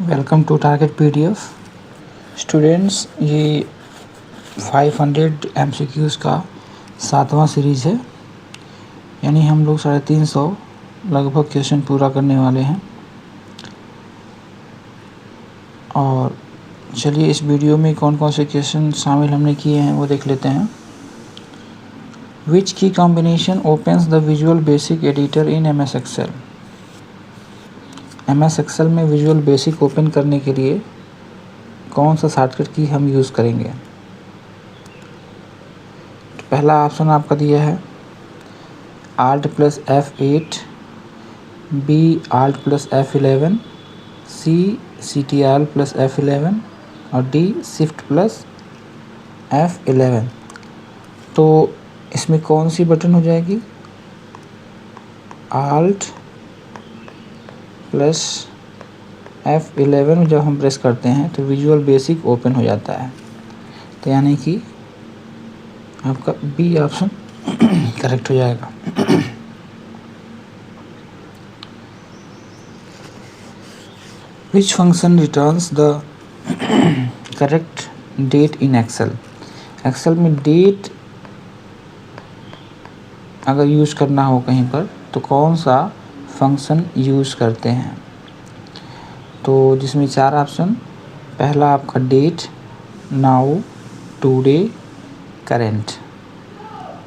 Welcome to target PDF. Students, ये 500 MCQs का 7वां series है, यानी हम लोग 350 लगभग क्वेश्चन पूरा करने वाले हैं। और चलिए इस वीडियो में कौन कौन से क्वेश्चन शामिल हमने किए हैं वो देख लेते हैं। Which key combination opens the visual basic editor in MS Excel. MS Excel में विजुअल बेसिक ओपन करने के लिए कौन सा शॉर्टकट की हम यूज़ करेंगे। तो पहला ऑप्शन आपका दिया है Alt + F8, B Alt + F11, C Ctrl + F11 और D Shift + F11। तो इसमें कौन सी बटन हो जाएगी? Alt + F11 जब हम प्रेस करते हैं तो विजुअल बेसिक ओपन हो जाता है। तो यानी कि आपका बी ऑप्शन करेक्ट हो जाएगा। Which function returns the correct date in Excel. Excel में डेट अगर यूज़ करना हो कहीं पर तो कौन सा फंक्शन यूज़ करते हैं। तो जिसमें 4 ऑप्शन, पहला आपका डेट, नाउ, टुडे, करेंट।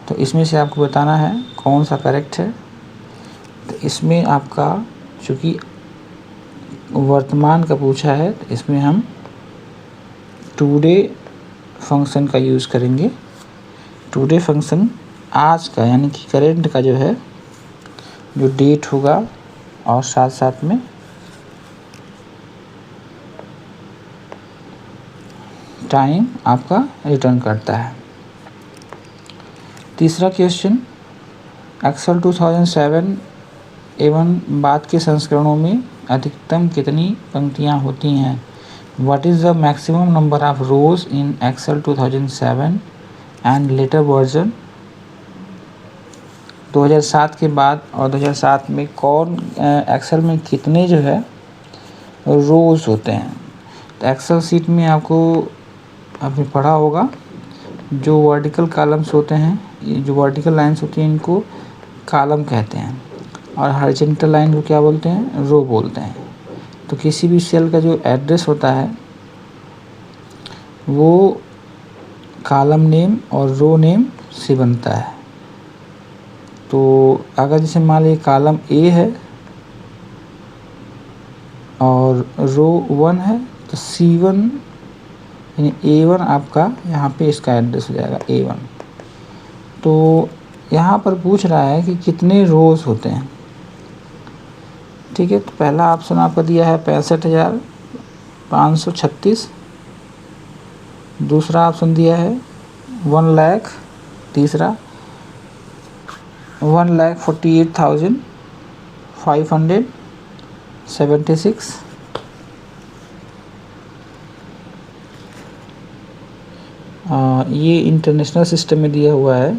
तो इसमें से आपको बताना है कौन सा करेक्ट है। तो इसमें आपका चूँकि वर्तमान का पूछा है तो इसमें हम टुडे फंक्शन का यूज़ करेंगे। टुडे फंक्शन आज का यानी कि करेंट का जो है, जो डेट होगा और साथ साथ में टाइम आपका रिटर्न करता है। तीसरा क्वेश्चन, एक्सेल 2007 एवं बाद के संस्करणों में अधिकतम कितनी पंक्तियां होती हैं। What is the maximum number of rows in Excel 2007 and later version. 2007 के बाद और 2007 में कौन एक्सेल में कितने जो है रोज होते हैं। तो एक्सेल सीट में आपको आपने पढ़ा होगा, जो वर्टिकल कॉलम्स होते हैं, ये जो वर्टिकल लाइंस होती हैं इनको कॉलम कहते हैं और हॉरिजॉन्टल लाइन को क्या बोलते हैं, रो बोलते हैं। तो किसी भी सेल का जो एड्रेस होता है वो कॉलम नेम और रो नेम से बनता है। तो अगर जैसे मान लीजिए कॉलम ए है और रो 1 है तो C1 यानी A1 आपका यहाँ पे इसका एड्रेस हो जाएगा A1। तो यहाँ पर पूछ रहा है कि कितने रोज़ होते हैं। ठीक है, तो पहला ऑप्शन आपका दिया है 65,536। दूसरा ऑप्शन दिया है 1 लाख। तीसरा 1,48,576। ये इंटरनेशनल सिस्टम में दिया हुआ है।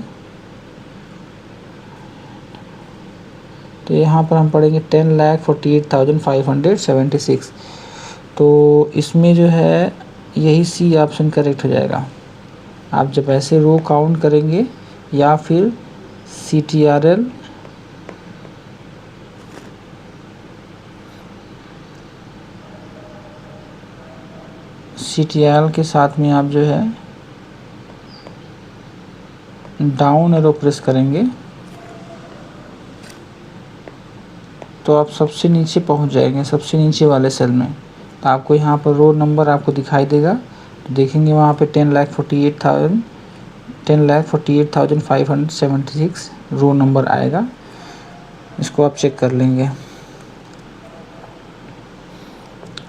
तो यहाँ पर हम पढ़ेंगे 10,48,576। तो इसमें जो है यही सी ऑप्शन करेक्ट हो जाएगा। आप जब ऐसे रो काउंट करेंगे या फिर CTRL के साथ में आप जो है डाउन एरो प्रेस करेंगे तो आप सबसे नीचे पहुंच जाएंगे, सबसे नीचे वाले सेल में। तो आपको यहाँ पर रो नंबर आपको दिखाई देगा, तो देखेंगे वहाँ पे 10,48,576 रो नंबर आएगा। इसको आप चेक कर लेंगे।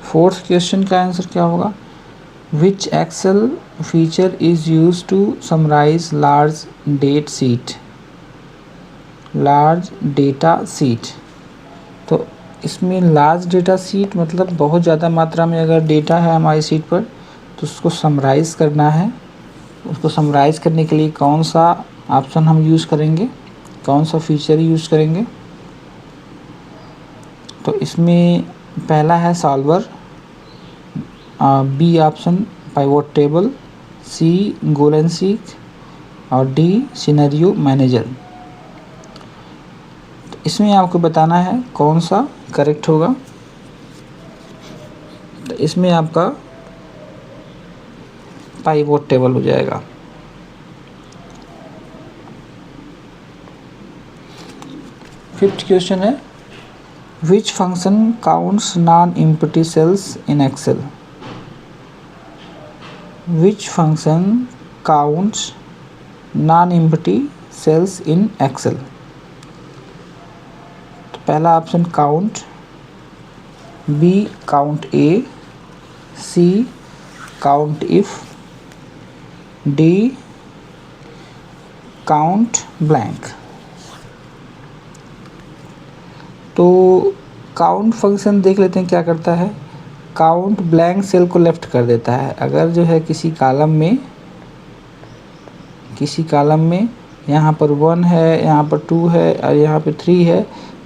फोर्थ क्वेश्चन का आंसर क्या होगा। Which Excel feature is use to summarise large data sheet. तो इसमें लार्ज डेटा सीट मतलब बहुत ज़्यादा मात्रा में अगर डेटा है हमारी सीट पर तो उसको समराइज़ करना है। उसको समराइज़ करने के लिए कौन सा ऑप्शन हम यूज़ करेंगे, कौन सा फीचर यूज़ करेंगे। तो इसमें पहला है solver, B option pivot table, C goal and seek और डी सिनेरियो मैनेजर। तो इसमें आपको बताना है कौन सा करेक्ट होगा। तो इसमें आपका पाइवोट टेबल हो जाएगा। फिफ्थ क्वेश्चन है, which function counts non empty cells in Excel. Which function counts non empty cells in Excel. तो पहला option count, B count A, C count if, D count blank. तो count function देख लेते हैं क्या करता है। काउंट ब्लैंक सेल को लेफ्ट कर देता है। अगर जो है किसी कॉलम में यहाँ पर 1 है, यहाँ पर 2 है और यहाँ पे 3 है,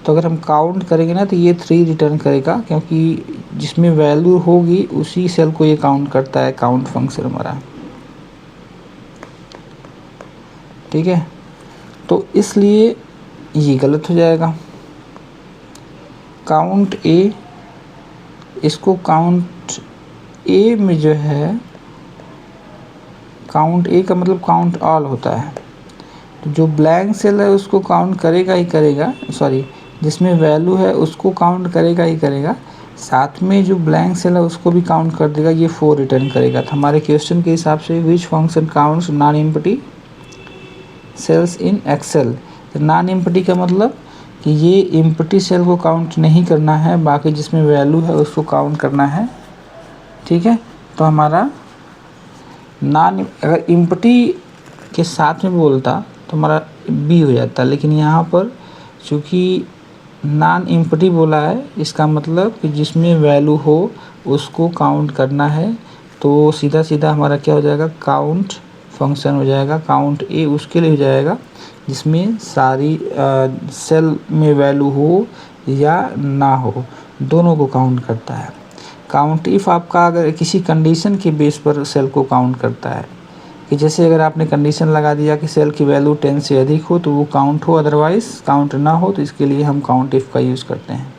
तो अगर हम काउंट करेंगे ना तो ये 3 रिटर्न करेगा, क्योंकि जिसमें वैल्यू होगी उसी सेल को ये काउंट करता है काउंट फंक्शन हमारा। ठीक है, तो इसलिए ये गलत हो जाएगा। काउंट ए, इसको काउंट ए में जो है, काउंट ए का मतलब काउंट ऑल होता है। तो जो ब्लैंक सेल है उसको काउंट करेगा ही करेगा, सॉरी जिसमें वैल्यू है उसको काउंट करेगा ही करेगा, साथ में जो ब्लैंक सेल है उसको भी काउंट कर देगा, ये 4 रिटर्न करेगा। तो हमारे क्वेश्चन के हिसाब से which function counts non empty cells in Excel. तो नॉन एम्प्टी का मतलब कि ये एम्प्टी सेल को काउंट नहीं करना है, बाकी जिसमें वैल्यू है उसको काउंट करना है। ठीक है, तो हमारा नॉन, अगर एम्प्टी के साथ में बोलता तो हमारा बी हो जाता, लेकिन यहाँ पर चूँकि नॉन एम्प्टी बोला है, इसका मतलब कि जिसमें वैल्यू हो उसको काउंट करना है। तो सीधा सीधा हमारा क्या हो जाएगा, काउंट फंक्शन हो जाएगा। काउंट ए उसके लिए हो जाएगा जिसमें सारी सेल में वैल्यू हो या ना हो, दोनों को काउंट करता है। काउंट इफ़ आपका अगर किसी कंडीशन के बेस पर सेल को काउंट करता है, कि जैसे अगर आपने कंडीशन लगा दिया कि सेल की वैल्यू 10 से अधिक हो तो वो काउंट हो, अदरवाइज़ काउंट ना हो, तो इसके लिए हम काउंट इफ़ का यूज़ करते हैं।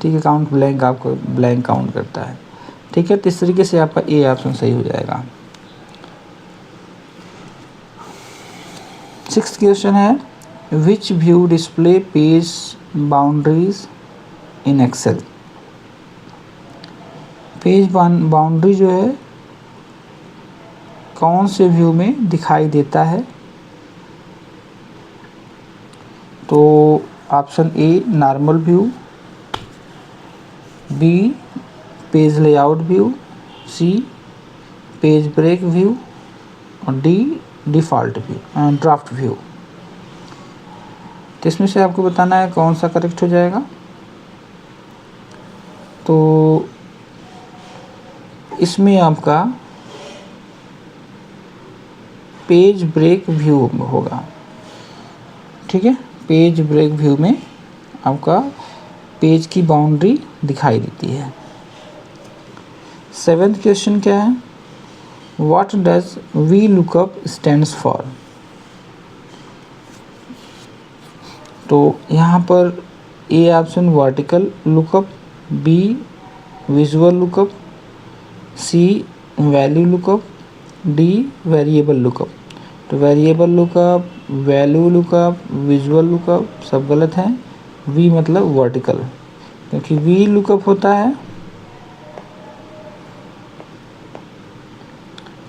ठीक है, काउंट ब्लैंक आपको ब्लैंक काउंट करता है। ठीक है, तो इस तरीके से आपका ए ऑप्शन सही हो जाएगा। 6th क्वेश्चन है, which view display page boundaries in Excel. Page boundary जो है कौन से व्यू में दिखाई देता है। तो option A normal view, B page layout view, C page break view और D default view, draft view. तो इसमें से आपको बताना है कौन सा करेक्ट हो जाएगा। तो इसमें आपका पेज ब्रेक व्यू होगा। ठीक है, पेज ब्रेक व्यू में आपका पेज की बाउंड्री दिखाई देती है। 7th क्वेश्चन क्या है, what does V lookup stands for. तो यहाँ पर A option vertical lookup, B visual lookup, C value lookup, D variable lookup. तो variable lookup, value lookup, visual lookup सब गलत हैं। वी मतलब वर्टिकल, क्योंकि वी लुकअप होता है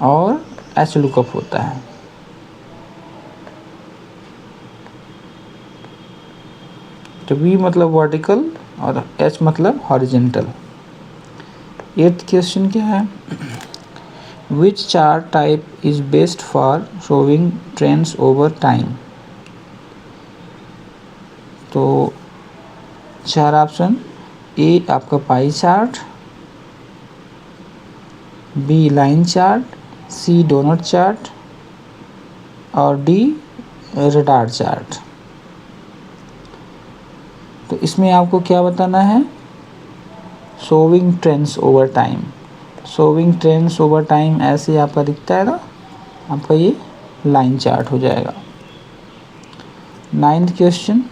और एच लुकअप होता है। तो वी मतलब वर्टिकल और एच मतलब हॉरिजेंटल। 8th क्वेश्चन क्या है, Which chart type is best for showing trends over time। तो 4 ऑप्शन, ए आपका pie chart, B line chart, C donut chart और डी रडार चार्ट। तो इसमें आपको क्या बताना है, showing trends over time. Showing trends over time ऐसे आपका दिखता है ना, आपका ये लाइन चार्ट हो जाएगा। 9th question,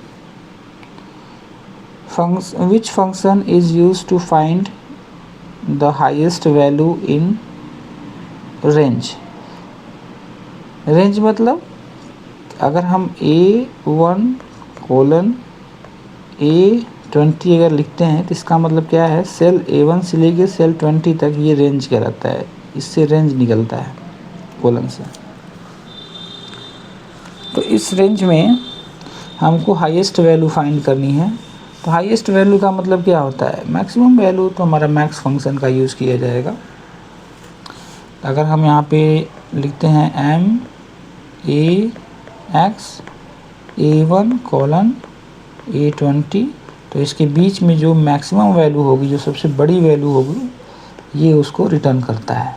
which function is used to find the highest value in range? Range मतलब अगर हम A1 कोलन A20 अगर लिखते हैं तो इसका मतलब क्या है, सेल A1 से लेके सेल 20 तक ये रेंज कहलाता है, इससे रेंज निकलता है कोलन से। तो इस रेंज में हमको हाईएस्ट वैल्यू फाइंड करनी है। तो हाईएस्ट वैल्यू का मतलब क्या होता है, मैक्सिमम वैल्यू, तो हमारा मैक्स फंक्शन का यूज़ किया जाएगा। अगर हम यहाँ पे लिखते हैं M(A)(x) A1 कोलन A20, तो इसके बीच में जो मैक्सिमम वैल्यू होगी, जो सबसे बड़ी वैल्यू होगी, ये उसको रिटर्न करता है।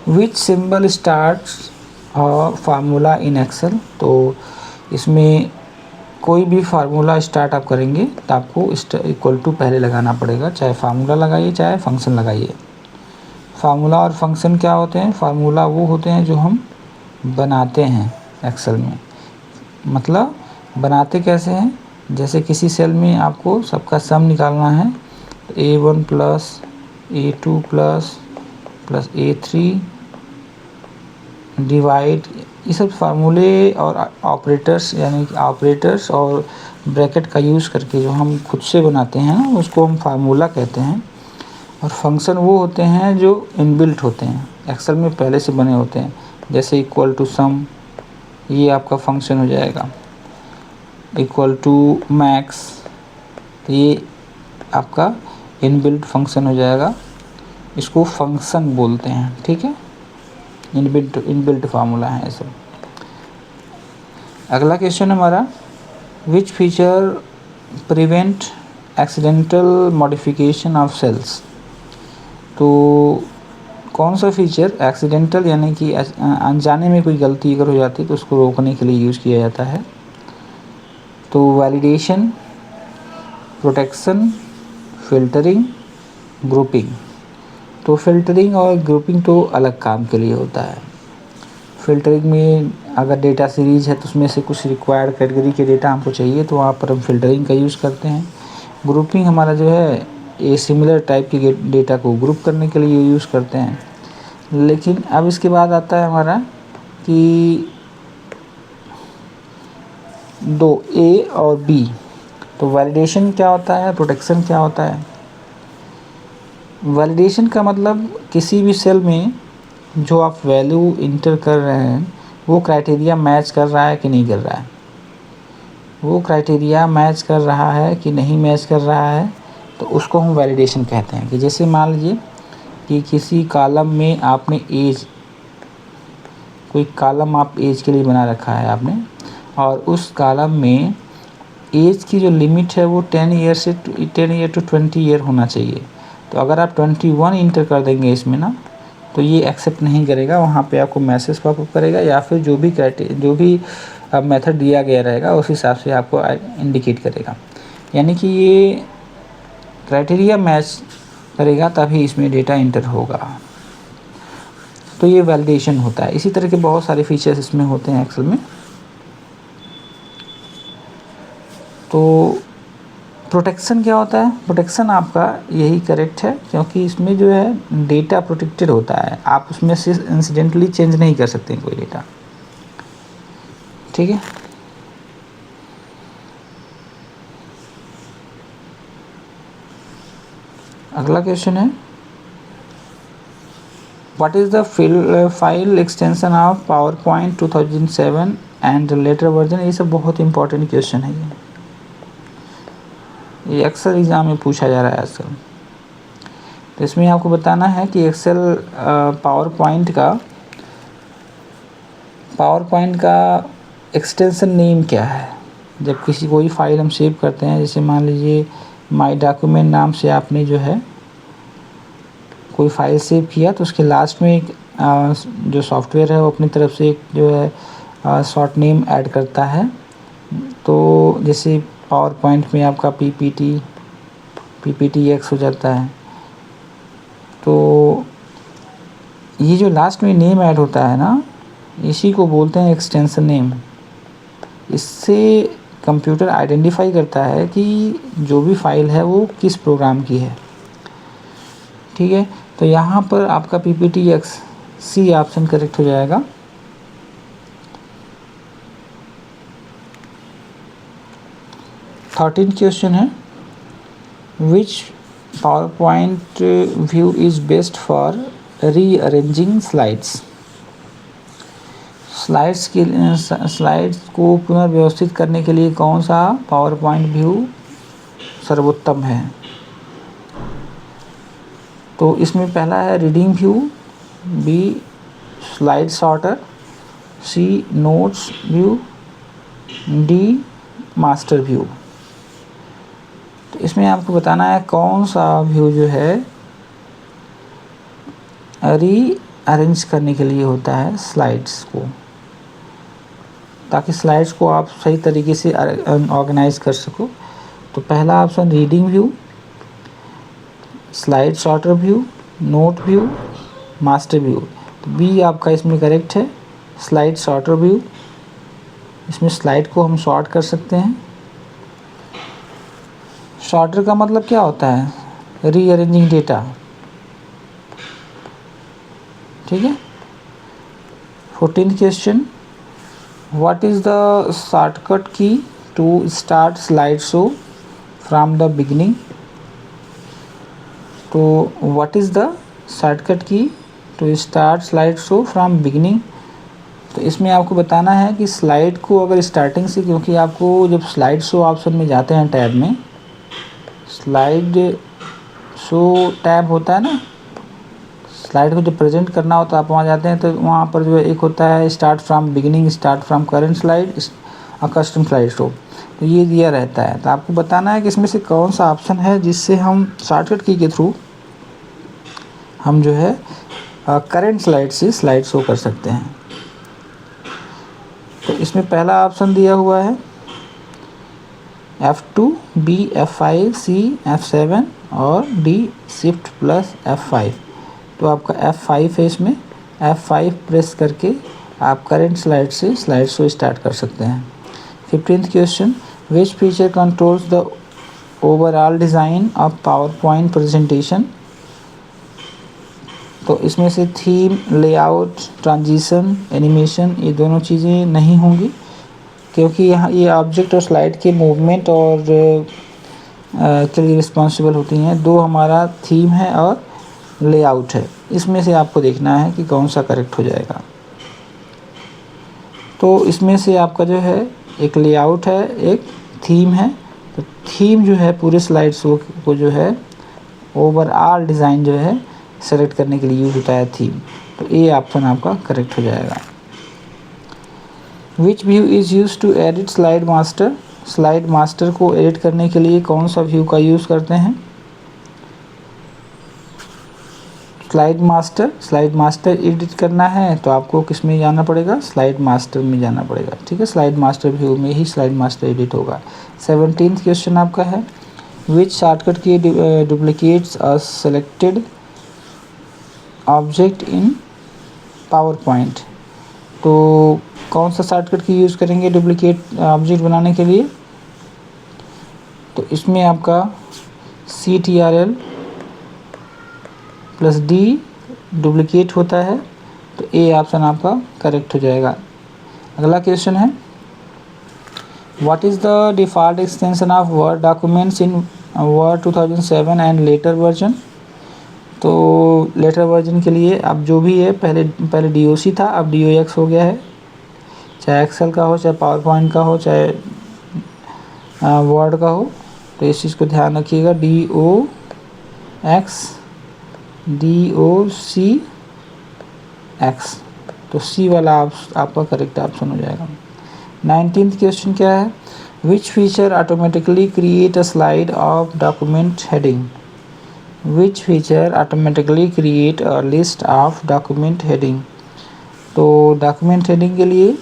Which symbol starts formula in Excel? तो इसमें कोई भी फार्मूला स्टार्ट आप करेंगे तो आपको इक्वल टू पहले लगाना पड़ेगा, चाहे फार्मूला लगाइए चाहे फंक्शन लगाइए। फार्मूला और फंक्शन क्या होते हैं? फार्मूला वो होते हैं जो हम बनाते हैं एक्सेल में। मतलब बनाते कैसे हैं, जैसे किसी सेल में आपको सबका सम निकालना है, तो A1 plus A2 plus A3 divide, ये सब फार्मूले और ऑपरेटर्स, यानी कि ऑपरेटर्स और ब्रैकेट का यूज़ करके जो हम खुद से बनाते हैं ना, उसको हम फार्मूला कहते हैं। और फंक्शन वो होते हैं जो इनबिल्ट होते हैं, एक्सेल में पहले से बने होते हैं, जैसे इक्वल टू सम, ये आपका फंक्शन हो जाएगा। इक्वल टू मैक्स, तो ये आपका इनबिल्ट फंक्शन हो जाएगा, इसको फंक्शन बोलते हैं, ठीक है। इनबिल्ट फार्मूला है सब। अगला क्वेश्चन हमारा, which feature prevent accidental modification of cells? तो कौन सा फीचर एक्सीडेंटल यानी कि अनजाने में कोई गलती अगर हो जाती है तो उसको रोकने के लिए यूज़ किया जाता है? तो वैलिडेशन, प्रोटेक्शन, फिल्टरिंग, ग्रुपिंग। तो फिल्टरिंग और ग्रुपिंग तो अलग काम के लिए होता है। फिल्टरिंग में अगर डेटा सीरीज है तो उसमें से कुछ रिक्वायर्ड कैटेगरी के डेटा हमको चाहिए तो वहाँ पर हम फिल्टरिंग का यूज़ करते हैं। ग्रुपिंग हमारा जो है ये सिमिलर टाइप के डेटा को ग्रुप करने के लिए यूज़ करते हैं। लेकिन अब इसके बाद आता है हमारा कि दो ए और बी। तो वैलिडेशन क्या होता है, प्रोटेक्शन क्या होता है? वैलिडेशन का मतलब किसी भी सेल में जो आप वैल्यू इंटर कर रहे हैं वो क्राइटेरिया मैच कर रहा है कि नहीं कर रहा है। वो क्राइटेरिया मैच कर रहा है कि नहीं मैच कर रहा है तो उसको हम वैलिडेशन कहते हैं। कि जैसे मान लीजिए कि किसी कॉलम में आपने एज, कोई कॉलम आप एज के लिए बना रखा है आपने, और उस कॉलम में एज की जो लिमिट है वो 10 ईयर टू 20 ईयर होना चाहिए। तो अगर आप 21 इंटर कर देंगे इसमें ना, तो ये एक्सेप्ट नहीं करेगा, वहाँ पे आपको मैसेज पॉपअप करेगा या फिर जो भी मेथड दिया गया रहेगा उस हिसाब से आपको इंडिकेट करेगा। यानी कि ये क्राइटेरिया मैच करेगा तभी इसमें डेटा इंटर होगा। तो ये वैलिडेशन होता है। इसी तरह के बहुत सारे फीचर्स इसमें होते हैं एक्सेल में। तो प्रोटेक्शन क्या होता है? प्रोटेक्शन आपका यही करेक्ट है, क्योंकि इसमें जो है डेटा प्रोटेक्टेड होता है, आप उसमें से इंसिडेंटली चेंज नहीं कर सकते कोई डेटा, ठीक है। अगला क्वेश्चन है, what is the file extension of PowerPoint 2007 and later version? ये सब बहुत इंपॉर्टेंट क्वेश्चन है। ये एक्सेल एग्ज़ाम में पूछा जा रहा है आजकल। तो इसमें आपको बताना है कि एक्सेल पावरपॉइंट का एक्सटेंशन नेम क्या है। जब कोई फाइल हम सेव करते हैं, जैसे मान लीजिए माय डॉक्यूमेंट नाम से आपने जो है कोई फाइल सेव किया, तो उसके लास्ट में एक जो सॉफ्टवेयर है वो अपनी तरफ से एक जो है शॉर्ट नेम ऐड करता है। तो जैसे पावर पॉइंट में आपका PPT X हो जाता है, तो ये जो लास्ट में नेम ऐड होता है ना, इसी को बोलते हैं एक्सटेंशन नेम। इससे कंप्यूटर आइडेंटिफाई करता है कि जो भी फाइल है वो किस प्रोग्राम की है। ठीक है, तो यहाँ पर आपका PPTXC ऑप्शन करेक्ट हो जाएगा। थर्टीन क्वेश्चन है, which power point view is best for rearranging slides. Slides को पुनर्व्यवस्थित करने के लिए कौन सा पावर पॉइंट व्यू सर्वोत्तम है। तो इसमें पहला है reading view, B slide sorter, C notes view, D master view. तो इसमें आपको बताना है कौन सा व्यू जो है रीअरेंज करने के लिए होता है स्लाइड्स को, ताकि स्लाइड्स को आप सही तरीके से ऑर्गेनाइज कर सको। तो पहला option reading view, slide sorter view, note view, master view. तो बी आपका इसमें करेक्ट है, स्लाइड सॉर्टर व्यू। इसमें स्लाइड को हम सॉर्ट कर सकते हैं। सॉर्टर का मतलब क्या होता है, रीअरेंजिंग डेटा। ठीक है। 14th question, what is the shortcut key to start slide show from the beginning. तो what is the shortcut key to start slide show from beginning. तो इसमें आपको बताना है कि स्लाइड को अगर स्टार्टिंग से, क्योंकि आपको जब स्लाइड शो ऑप्शन में जाते हैं टैब में, स्लाइड शो टैब होता है ना, स्लाइड को जब प्रेजेंट करना होता है आप वहाँ जाते हैं, तो वहाँ पर जो एक होता है start from beginning, start from current slide, custom slide show, तो ये दिया रहता है। तो आपको बताना है कि इसमें से कौन सा ऑप्शन है जिससे हम शॉर्टकट की के थ्रू हम जो है करंट स्लाइड से स्लाइड शो कर सकते हैं। तो इसमें पहला ऑप्शन दिया हुआ है F2, B F5, C F7 और D शिफ्ट प्लस F5। तो आपका F5 है, इसमें F5 प्रेस करके आप करंट स्लाइड से स्लाइड शो स्टार्ट कर सकते हैं। 15th question, which feature controls the overall design of power point presentation. तो इसमें से थीम, लेआउट, ट्रांजिशन, एनिमेशन, ये दोनों चीज़ें नहीं होंगी, क्योंकि यहाँ ये ऑब्जेक्ट और स्लाइड के मूवमेंट और के लिए रिस्पॉन्सिबल होती हैं। दो हमारा थीम है और लेआउट है। इसमें से आपको देखना है कि कौन सा करेक्ट हो जाएगा। तो इसमें से आपका जो है एक लेआउट है, एक थीम है। तो थीम जो है पूरे स्लाइड शो को जो है ओवरऑल डिज़ाइन जो है सेलेक्ट करने के लिए यूज होता है थीम। तो ये ऑप्शन आपका करेक्ट हो जाएगा। Which view is use to edit slide master. Slide master को एडिट करने के लिए कौन सा व्यू का यूज़ करते हैं। स्लाइड मास्टर एडिट करना है तो आपको किस में जाना पड़ेगा, स्लाइड मास्टर में जाना पड़ेगा। ठीक है, स्लाइड मास्टर व्यू में ही स्लाइड मास्टर एडिट होगा। 17th क्वेश्चन आपका है, विच शॉर्टकट की duplicates a selected object in power point. तो कौन सा शॉर्टकट की यूज़ करेंगे डुप्लीकेट ऑब्जेक्ट बनाने के लिए। तो इसमें आपका CTRL प्लस D डुप्लीकेट होता है। तो ए ऑप्शन आपका करेक्ट हो जाएगा। अगला क्वेश्चन है, what is the default extension of word documents in word 2007 and later version. तो लेटर वर्जन के लिए अब जो भी है, पहले DOC था, अब DOX हो गया है। चाहे एक्सेल का हो, चाहे पावर पॉइंट का हो, चाहे वर्ड का हो, तो इस चीज़ को ध्यान रखिएगा। DOX DOCX, तो C वाला आपका करेक्ट ऑप्शन हो जाएगा। 19th क्वेश्चन क्या है, which feature automatically create a slide of document heading. Which feature automatically create a list of document heading. तो डॉक्यूमेंट हेडिंग के लिए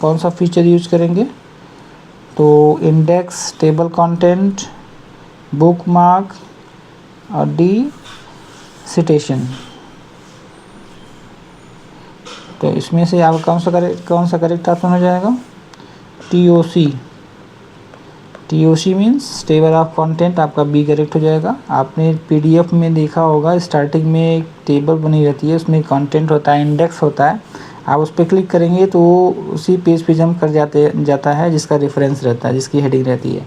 कौन सा फीचर यूज करेंगे। तो index, table content, book mark और D सिटेशन। तो इसमें से आप कौन सा करेक्ट ऑप्शन हो जाएगा? TOC। TOC means table of content, आपका बी करेक्ट हो जाएगा। आपने PDF में देखा होगा, स्टार्टिंग में एक टेबल बनी रहती है, उसमें कंटेंट होता है, इंडेक्स होता है। आप उस पर क्लिक करेंगे तो उसी पेज पे जंप कर जाता है जिसका रेफरेंस रहता है, जिसकी हेडिंग रहती है।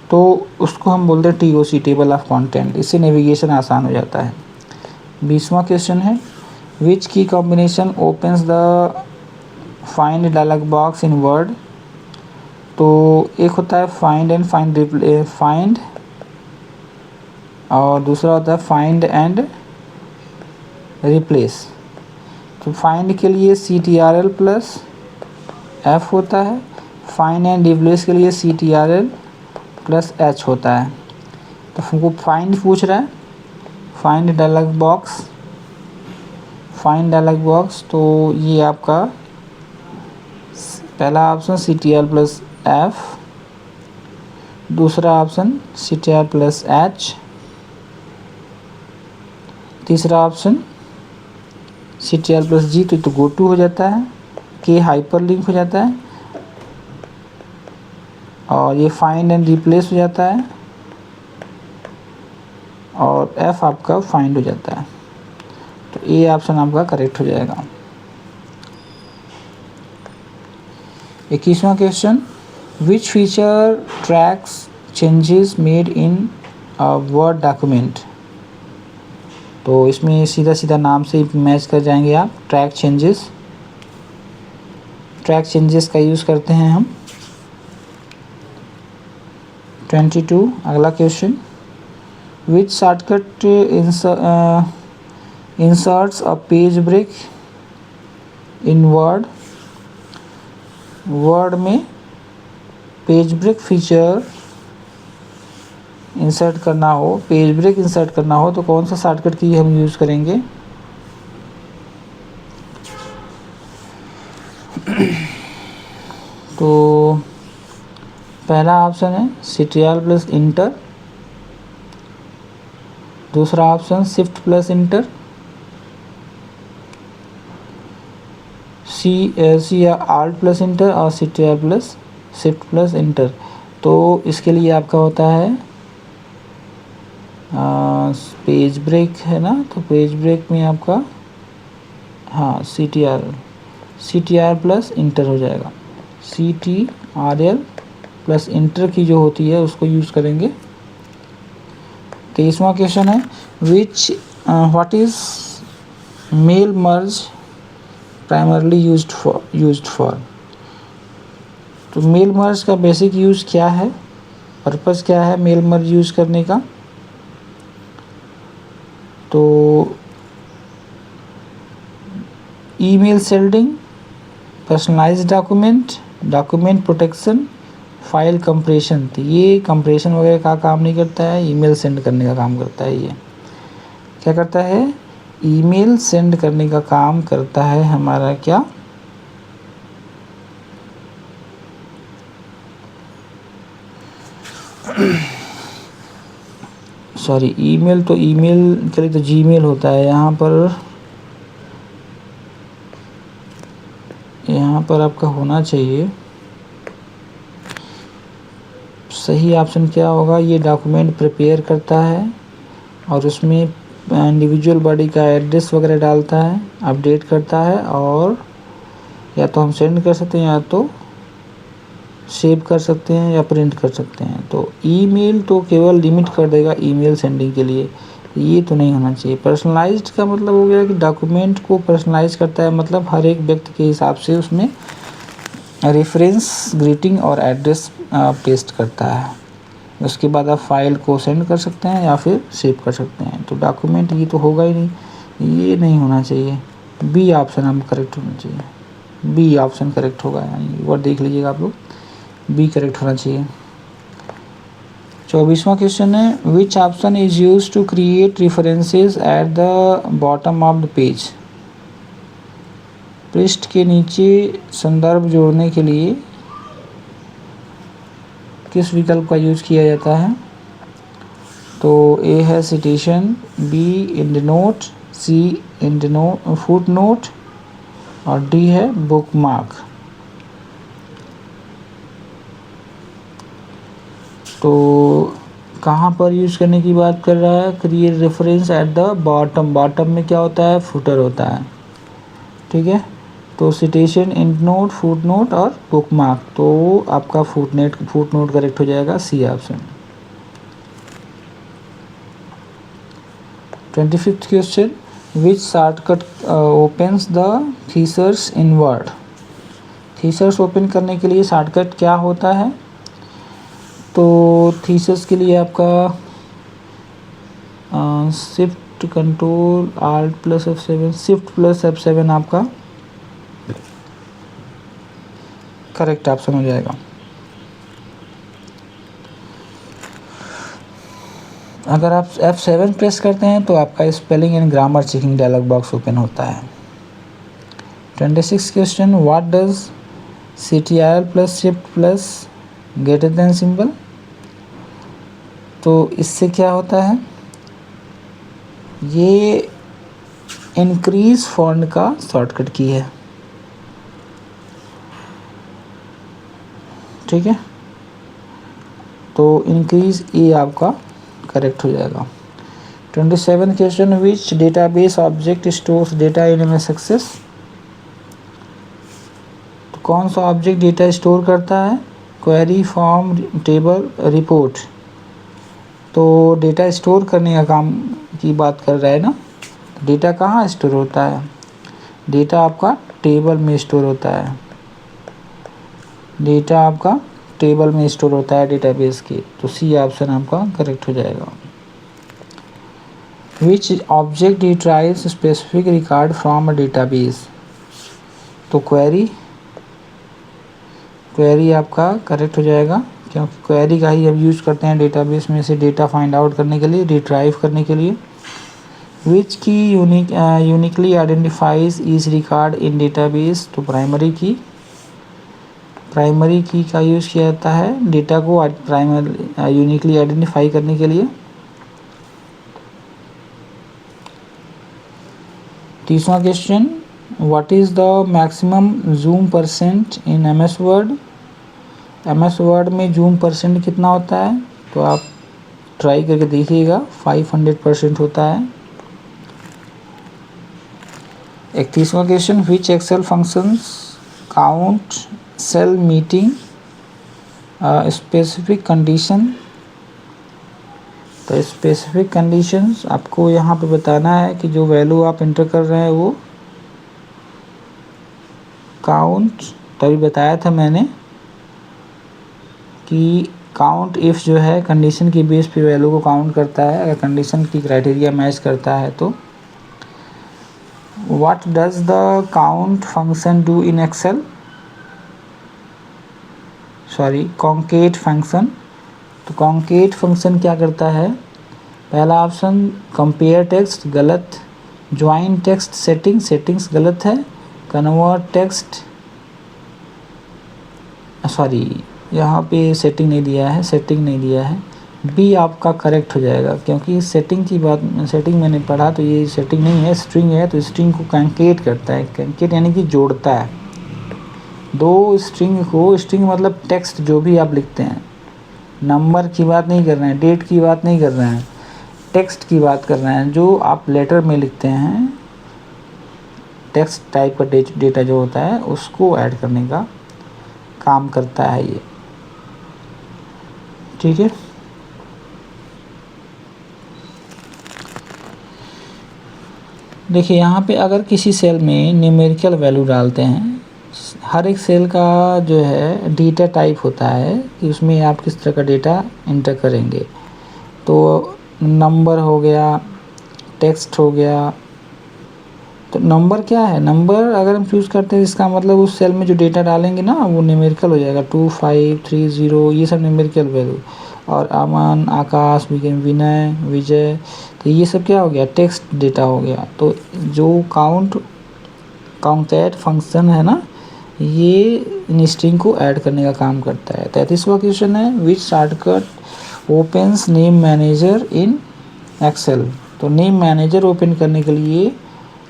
तो उसको हम बोलते हैं TOC, टेबल ऑफ कंटेंट। इससे नेविगेशन आसान हो जाता है। 20वां क्वेश्चन है, which key combination opens the find dialog box in Word. तो एक होता है फाइंड एंड फाइंड, और दूसरा होता है फाइंड एंड रिप्लेस। तो फाइंड के लिए CTRL प्लस F होता है, फाइंड एंड रिप्लेस के लिए CTRL प्लस H होता है। तो हमको फाइंड पूछ रहा है, फाइंड डायलॉग बॉक्स, तो ये आपका पहला ऑप्शन CTRL प्लस F, दूसरा ऑप्शन CTRL प्लस H, तीसरा ऑप्शन CTRL प्लस G, तो गो टू हो जाता है, K हाइपर लिंक हो जाता है, और ये फाइंड एंड रिप्लेस हो जाता है, और F आपका फाइंड हो जाता है। तो ये ऑप्शन आपका करेक्ट हो जाएगा। 21वां question, which feature tracks changes made in a Word document. तो इसमें सीधा नाम से मैच कर जाएंगे आप। ट्रैक चेंजेस का यूज़ करते हैं हम। 22 अगला question, which shortcut inserts a page break in Word में पेज ब्रेक फीचर इंसर्ट करना हो तो कौन सा शॉर्टकट की हम यूज़ करेंगे? तो पहला ऑप्शन है CTRL प्लस इंटर, दूसरा option shift plus inter, C या आल्ट प्लस इंटर, और CTRL plus shift plus inter. तो इसके लिए आपका होता है पेज ब्रेक है ना, तो पेज ब्रेक में आपका CTRL प्लस इंटर हो जाएगा। CTRL प्लस इंटर की जो होती है उसको यूज़ करेंगे। 23वां क्वेश्चन है, what is mail merge primarily used for. तो मेल मर्ज का बेसिक यूज़ क्या है, पर्पस क्या है मेल मर्ज यूज़ करने का? तो email sending, personalised document protection, file compression. तो ये कंप्रेशन वगैरह का काम नहीं करता है, ईमेल सेंड करने का काम करता है। ये क्या करता है? ईमेल सेंड करने का काम करता है हमारा क्या? सॉरी, ईमेल के लिए तो जीमेल होता है। यहाँ पर आपका होना चाहिए सही ऑप्शन क्या होगा? ये डॉक्यूमेंट प्रिपेयर करता है और उसमें इंडिविजुअल बॉडी का एड्रेस वगैरह डालता है, अपडेट करता है, और या तो हम सेंड कर सकते हैं या तो सेव कर सकते हैं या प्रिंट कर सकते हैं। तो ईमेल तो केवल लिमिट कर देगा ईमेल सेंडिंग के लिए, ये तो नहीं होना चाहिए। पर्सनलाइज्ड का मतलब हो गया कि डॉक्यूमेंट को पर्सनलाइज करता है, मतलब हर एक व्यक्ति के हिसाब से उसमें रेफरेंस, ग्रीटिंग और एड्रेस पेस्ट करता है। उसके बाद आप फाइल को सेंड कर सकते हैं या फिर सेव कर सकते हैं। तो डॉक्यूमेंट ये तो होगा ही नहीं, ये नहीं होना चाहिए। बी ऑप्शन हम करेक्ट होना चाहिए, बी ऑप्शन करेक्ट होगा, यानी वर्ड देख लीजिएगा आप लोग, बी करेक्ट होना चाहिए। 24वां क्वेश्चन है, which option is use to create references at the bottom of the page. पृष्ठ के नीचे संदर्भ जोड़ने के लिए किस विकल्प का यूज किया जाता है? तो ए है सिटेशन, बी इंड नोट, सी इंड नोट फुट नोट और डी है बुक मार्क। तो कहाँ पर यूज़ करने की बात कर रहा है? Create reference eight the bottom. Bottom में क्या होता है? फुटर होता है, ठीक है। तो citation, endnote, footnote और बुक मार्क, तो आपका फुट नोट करेक्ट हो जाएगा, C option. 25th question, which shortcut opens the thesaurus in Word. Thesaurus open करने के लिए शॉर्टकट क्या होता है? तो थीसर्स के लिए आपका shift control alt plus F7, shift plus F7 आपका करेक्ट ऑप्शन हो जाएगा। अगर आप F7 प्रेस करते हैं तो आपका spelling and grammar checking dialog box open होता है। 26 question, what does CTRL plus shift plus greater than symbol. तो इससे क्या होता है? ये इंक्रीज फॉन्ट का शॉर्टकट की है, ठीक है। तो इंक्रीज ये आपका करेक्ट हो जाएगा। 27 क्वेश्चन, विच डेटाबेस ऑब्जेक्ट स्टोर्स डेटा इन MS एक्सेस। तो कौन सा ऑब्जेक्ट डेटा स्टोर करता है? Query, form, table, report. तो डेटा स्टोर करने का काम की बात कर रहा है ना। डेटा कहाँ स्टोर होता है? डेटा आपका टेबल में स्टोर होता है, डेटा आपका टेबल में स्टोर होता है डेटाबेस के। तो सी ऑप्शन आपका करेक्ट हो जाएगा। Which object रिट्राइव्स specific record from a database. तो क्वेरी आपका करेक्ट हो जाएगा, क्योंकि क्वेरी का ही हम यूज़ करते हैं डेटाबेस में से डेटा फाइंड आउट करने के लिए, रिट्राइव करने के लिए। विच की uniquely identifies each record in database. तो प्राइमरी की का यूज़ किया जाता है डेटा को यूनिकली आइडेंटिफाई करने के लिए। 30वां question, what is the maximum zoom percent in MS Word. MS Word में जूम परसेंट कितना होता है? तो आप ट्राई करके देखिएगा, 500% होता है। 31वां question, which Excel functions count cell meeting specific condition. तो स्पेसिफिक कंडीशंस आपको यहाँ पे बताना है कि जो वैल्यू आप इंटर कर रहे हैं वो काउंट, तभी बताया था मैंने कि काउंट इफ़ जो है कंडीशन की बेस पे वैल्यू को काउंट करता है, अगर कंडीशन की क्राइटेरिया मैच करता है तो। What does the count function do in Excel. Concat function. तो कॉन्केट फंक्शन क्या करता है? पहला ऑप्शन कंपेयर टेक्स्ट गलत, ज्वाइन टेक्स्ट सेटिंग्स गलत है, कन्वर्ट टेक्स्ट यहाँ पे सेटिंग नहीं दिया है, बी आपका करेक्ट हो जाएगा, क्योंकि सेटिंग मैंने पढ़ा तो ये सेटिंग नहीं है, स्ट्रिंग है। तो स्ट्रिंग को कंकेट करता है, कंकेट यानी कि जोड़ता है दो स्ट्रिंग को। स्ट्रिंग मतलब टेक्स्ट जो भी आप लिखते हैं, नंबर की बात नहीं कर रहे हैं, डेट की बात नहीं कर रहे हैं, टेक्स्ट की बात कर रहे हैं। जो आप लेटर में लिखते हैं, टेक्स्ट टाइप का डेटा जो होता है उसको ऐड करने का काम करता है ये, ठीक है। देखिए यहाँ पे अगर किसी सेल में न्यूमेरिकल वैल्यू डालते हैं, हर एक सेल का जो है डेटा टाइप होता है कि उसमें आप किस तरह का डेटा इंटर करेंगे। तो नंबर हो गया, टेक्स्ट हो गया। तो नंबर क्या है? नंबर अगर हम चूज़ करते हैं इसका मतलब उस सेल में जो डेटा डालेंगे ना वो न्यूमेरिकल हो जाएगा, 2 5 3 0, ये सब न्यूमेरिकल वैल्यू। और अमन, आकाश, विनय, विजय, तो ये सब क्या हो गया? टेक्स्ट डेटा हो गया। तो जो काउंटेट फंक्शन है ना, ये इन स्ट्रिंग को ऐड करने का काम करता है। 33वां क्वेश्चन है, which shortcut opens name manager in Excel. तो नेम मैनेजर ओपन करने के लिए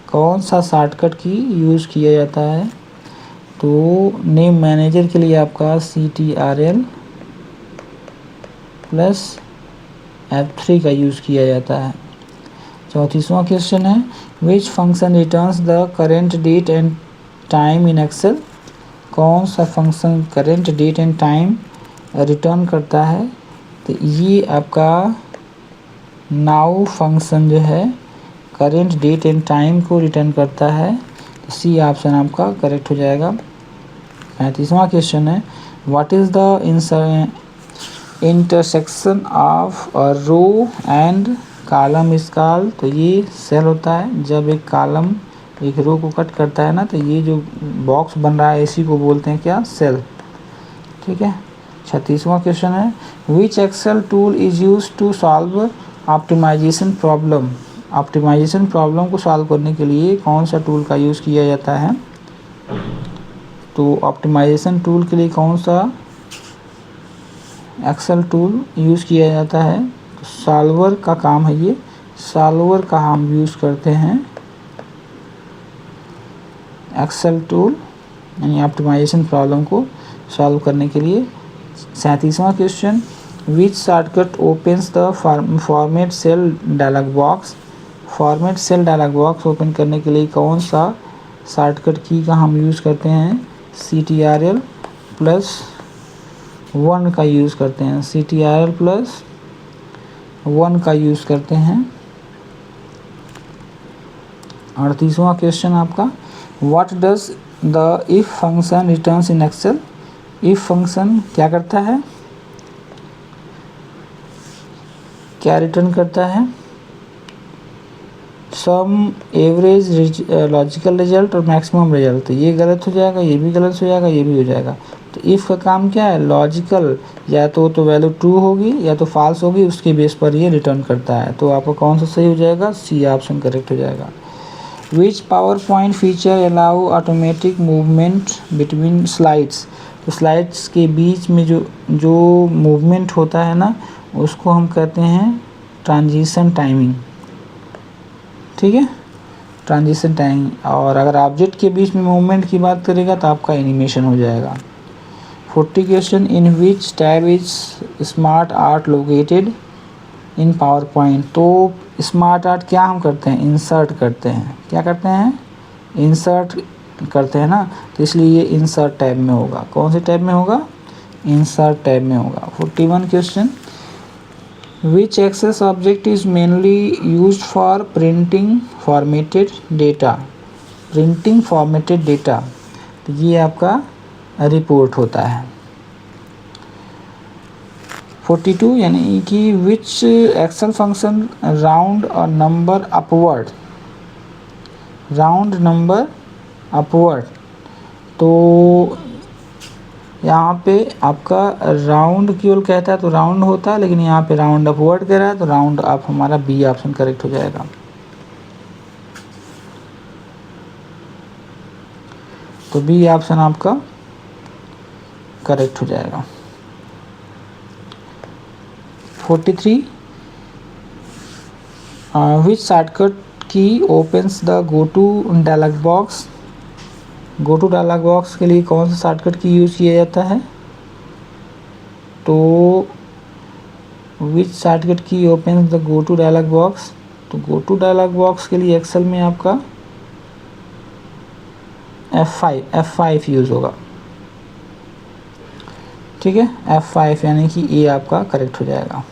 कौन सा शॉर्टकट की यूज़ किया जाता है? तो नेम मैनेजर के लिए आपका CTRL प्लस F3 का यूज़ किया जाता है। 34वां क्वेश्चन है, which function returns the current date and time in Excel? कौन सा function current date and time return करता है? तो ये आपका नाउ फंक्शन जो है करेंट डेट एंड टाइम को रिटर्न करता है। तो सी ऑप्शन आपका करेक्ट हो जाएगा। 35वां क्वेश्चन है, what is the intersection of a row and column is called? तो ये सेल होता है। जब एक कॉलम एक रो को कट करता है ना, तो ये जो बॉक्स बन रहा है इसी को बोलते हैं क्या? सेल। ठीक है। 36वां क्वेश्चन है, which Excel tool is use to solve optimisation problem? Optimisation problem को सॉल्व करने के लिए कौन सा टूल का यूज़ किया जाता है? तो ऑप्टिमाइजेशन टूल के लिए कौन सा एक्सेल टूल यूज़ किया जाता है? तो सॉल्वर का काम है ये। सॉल्वर का हम यूज़ करते हैं एक्सेल टूल, यानी ऑप्टिमाइजेशन प्रॉब्लम को सॉल्व करने के लिए। 37वां question, which shortcut opens the format cell dialog box? Format cell dialog box open करने के लिए कौन सा शॉर्टकट की का हम यूज़ करते हैं? CTRL प्लस 1 का यूज़ करते हैं। CTRL प्लस 1 का यूज़ करते हैं। 38वां क्वेश्चन आपका, what does the if function returns in Excel? If function क्या करता है? क्या रिटर्न करता है? सम, एवरेज, लॉजिकल रिजल्ट और मैक्सिमम रिजल्ट। तो ये गलत हो जाएगा, ये भी गलत हो जाएगा, ये भी हो जाएगा। तो इफ़ का काम क्या है? लॉजिकल, या तो वैल्यू ट्रू होगी या तो फॉल्स होगी, उसके बेस पर ये रिटर्न करता है। तो आपका कौन सा सही हो जाएगा? सी ऑप्शन करेक्ट हो जाएगा। Which power point feature allow automatic movement between slides? तो स्लाइड्स के बीच में जो मूवमेंट होता है ना, उसको हम कहते हैं ट्रांजिशन टाइमिंग। ठीक है, ट्रांजिशन टाइमिंग। और अगर ऑब्जेक्ट के बीच में मूवमेंट की बात करेगा तो आपका एनिमेशन हो जाएगा। 40 question, in which tab is smart art located in power point? तो स्मार्ट आर्ट क्या हम करते हैं? इंसर्ट करते हैं। क्या करते हैं? इंसर्ट करते हैं ना, तो इसलिए ये इंसर्ट टैब में होगा। कौन से टैब में होगा? इंसर्ट टैब में होगा। 41 question, which Access object is mainly used for printing formatted data? Printing formatted data, तो ये आपका रिपोर्ट होता है। 42, यानी कि which Excel function round a number upward? Round number upward, तो यहाँ पे आपका राउंड केवल कहता है तो राउंड होता है, लेकिन यहाँ पे राउंड अपवर्ड कह रहा है तो राउंड अप हमारा बी ऑप्शन करेक्ट हो जाएगा। तो बी ऑप्शन आपका करेक्ट हो जाएगा। 43, which shortcut key opens the go to dialog box? Go to dialog box के लिए कौन सा शॉर्टकट की यूज़ किया जाता है? तो which shortcut key opens the go to dialog box? तो गो टू डायलॉग बॉक्स के लिए एक्सेल में आपका F5 यूज़ होगा। ठीक है, F5, यानी कि ए आपका करेक्ट हो जाएगा।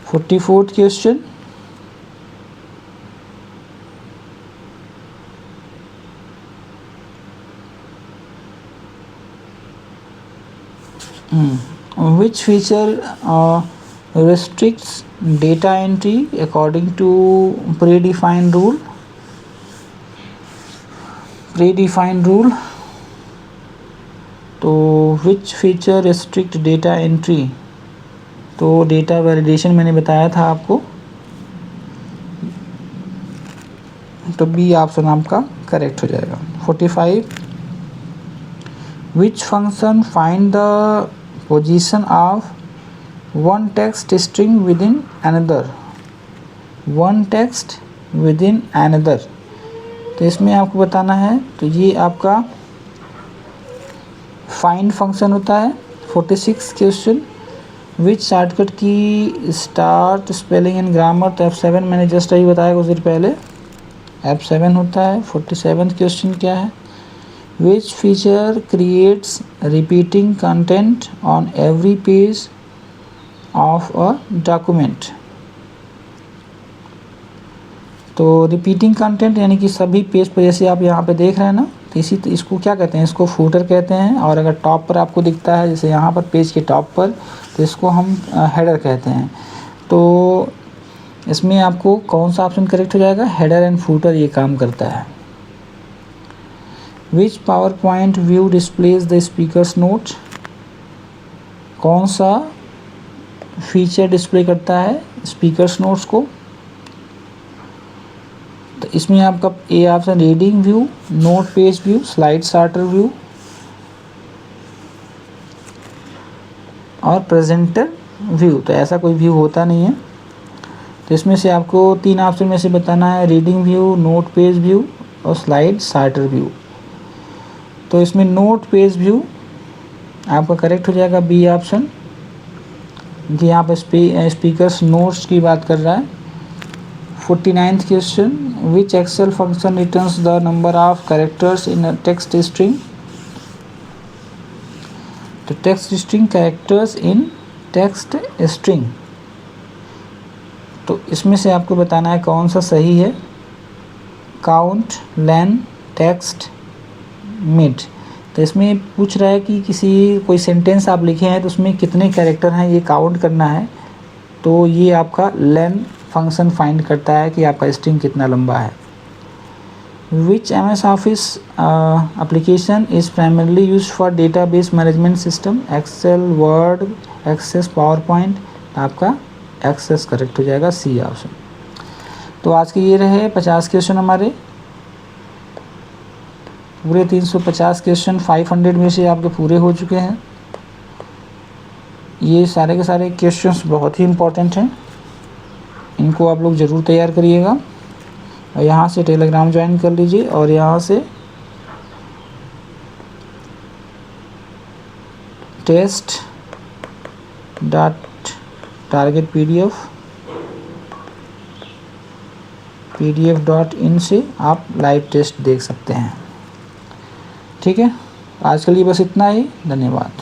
44th question, which feature restricts data entry according to predefined rule? तो which feature restrict data entry? तो डेटा वैलिडेशन मैंने बताया था आपको, तो बी ऑप्शन आपका करेक्ट हो जाएगा। 45, which function find the position of one text string with in another, one text with in another, तो इसमें आपको बताना है, तो ये आपका फाइंड फंक्शन होता है। 46 क्वेश्चन, विच शॉर्टकट की स्टार्ट स्पेलिंग एंड ग्रामर, तो F7 मैंने जस्ट अभी बताया कुछ देर पहले, F7 होता है। 47 क्वेश्चन क्या है, which feature creates repeating content on every page of a document, तो रिपीटिंग कंटेंट यानी कि सभी पेज पर, जैसे आप यहाँ पे देख रहे हैं ना, तो इसको क्या कहते हैं, इसको फूटर कहते हैं। और अगर टॉप पर आपको दिखता है जैसे यहाँ पर पेज के टॉप पर, तो इसको हम हेडर कहते हैं। तो इसमें आपको कौन सा ऑप्शन करेक्ट हो जाएगा, हेडर एंड फूटर ये काम करता है। Which power point view displays the speakers note, कौन सा फीचर डिस्प्ले करता है स्पीकर्स नोट्स को, तो इसमें आपका A option reading view, note page view, slide sorter view और प्रेजेंटर व्यू, तो ऐसा कोई व्यू होता नहीं है। तो इसमें से आपको 3 ऑप्शन में से बताना है, reading view, note page view और स्लाइड सॉर्टर व्यू। तो इसमें नोट पेज व्यू आपका करेक्ट हो जाएगा, बी ऑप्शन, कि यहाँ पर स्पीकर्स नोट्स की बात कर रहा है। 49th question, which Excel function returns the number of characters in a text string, तो text string characters in text string, तो इसमें से आपको बताना है कौन सा सही है, काउंट, लेन, टेक्स्ट, मिड। तो इसमें पूछ रहा है कि कोई सेंटेंस आप लिखे हैं तो उसमें कितने कैरेक्टर हैं ये काउंट करना है, तो ये आपका लेन फंक्शन फाइंड करता है कि आपका स्ट्रिंग कितना लंबा है। Which MS office application is primarily use for database management system, Excel, Word, Access, PowerPoint, आपका एक्सेस करेक्ट हो जाएगा, सी ऑप्शन। तो आज के ये रहे 50 क्वेश्चन हमारे, पूरे 350 क्वेश्चन 500 में से आपके पूरे हो चुके हैं। ये सारे के सारे क्वेश्चंस बहुत ही इम्पोर्टेंट हैं, इनको आप लोग ज़रूर तैयार करिएगा। और यहाँ से टेलीग्राम ज्वाइन कर लीजिए और यहाँ से test.targetpdf.in से आप लाइव टेस्ट देख सकते हैं। ठीक है, आज के लिए बस इतना ही, धन्यवाद।